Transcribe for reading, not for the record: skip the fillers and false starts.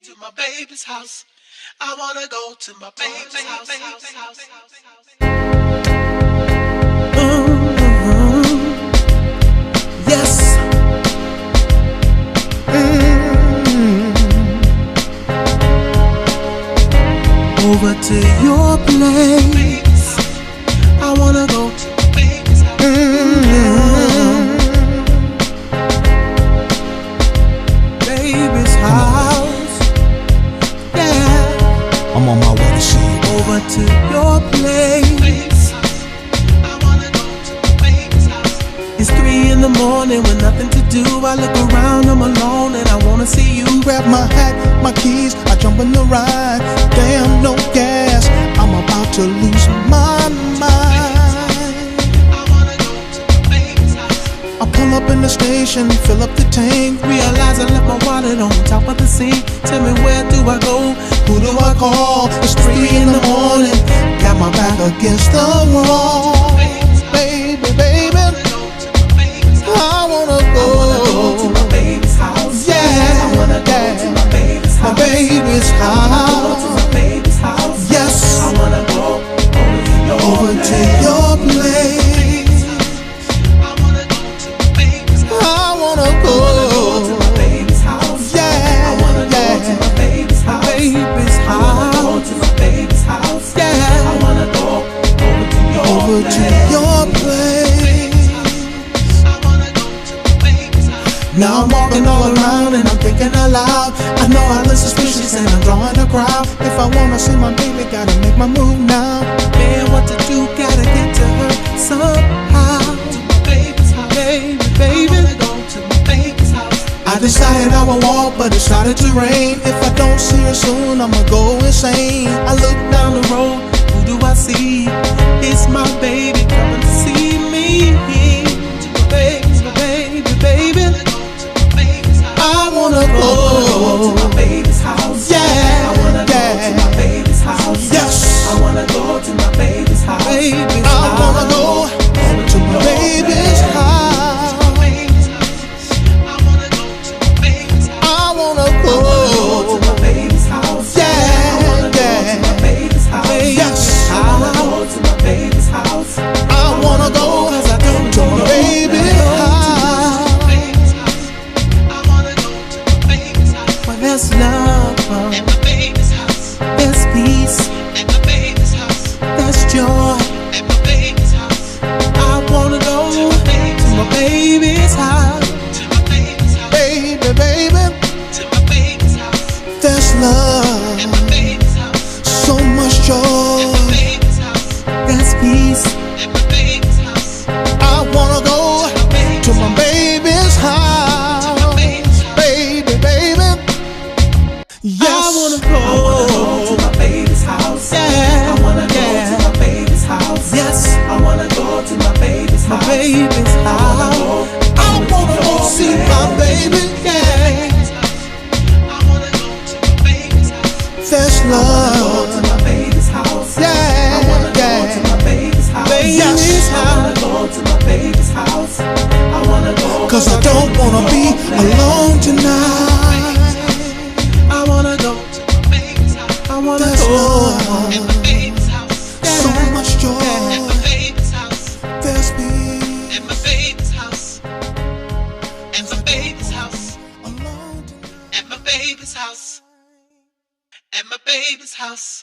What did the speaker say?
To my baby's house. I wanna go to my baby's house. Yes. Over to your place. I wanna go to my baby's house. Yeah. I'm on my way to see you. Over to your place. I wanna go to my baby's house. It's 3 in the morning with nothing to do. I look around, I'm alone, and I wanna see you. Grab my hat, my keys, I jump in the ride. Damn, no gas, I'm about to lose my mind. I wanna go to my baby's house. I pull up in the station, fill up the tank. Realize I left my wallet on top of the sink. Tell me, where do I go? Who do I call? It's 3 in the morning, got my back against the wall. Baby, baby, I wanna go to my baby's house. Yeah, I wanna go to my baby's my house. baby's To house. my baby's house. Yes, I wanna go over to your place. I wanna go to my baby's house. I wanna go to my baby's house. Yeah, I wanna go to my baby's house. baby's I wanna go house. to my baby's house. Yeah, I wanna go over to your over to your place. I wanna go to my baby's house. Now I'm walking all around and I'm thinking aloud. I know I look suspicious and I'm drawing a crowd. If I wanna see my baby, gotta make my move now. Man, what to do? Gotta get to her somehow. To my baby's house. Baby, I baby. wanna go to my baby's house. I decided I would walk, but it started to rain. If I don't see her soon, I'ma go insane. I look down the road, who do I see? It's my baby coming to see me. To my baby, baby. I wanna go to my baby's I wanna go. to my baby's house. Yeah, I wanna go yeah. to my baby's house. Yes. I wanna go to my baby's house. Baby's I wanna go to my baby's house. I wanna go to my baby's house. I wanna go. to my baby's house. Yeah, I wanna go yeah. to my baby's house. Yes. I wanna go to my baby's house. I wanna go to my baby's house. I wanna go to my baby's house. Where there's love, At my baby's house. there's peace, At my baby's house. there's joy. At my baby's house. I wanna go to my baby's house. To my baby's house. Baby, baby, To my baby's house. there's At love, my baby's house. so much At joy. my baby's house. There's peace. At my baby's house. I wanna go to my baby's house. Baby, baby, yes. I wanna go to my baby's house. Yeah, I wanna go yeah. to my baby's house. Yes, I wanna go to my baby's house. baby's house. I wanna go see my baby. Yeah, I wanna go to my baby's house. there's Go love. to my baby's house. I Yeah, wanna go to yeah. my baby's house. Baby's I wanna go to my baby's house. I wanna go 'Cause I don't wanna be alone tonight. I wanna go. To my baby's house. I wanna There's go. love, My baby's house. so much joy. At my baby's house. There's peace. At my baby's house. At my baby's house. Alone tonight. At my baby's house. At my baby's house.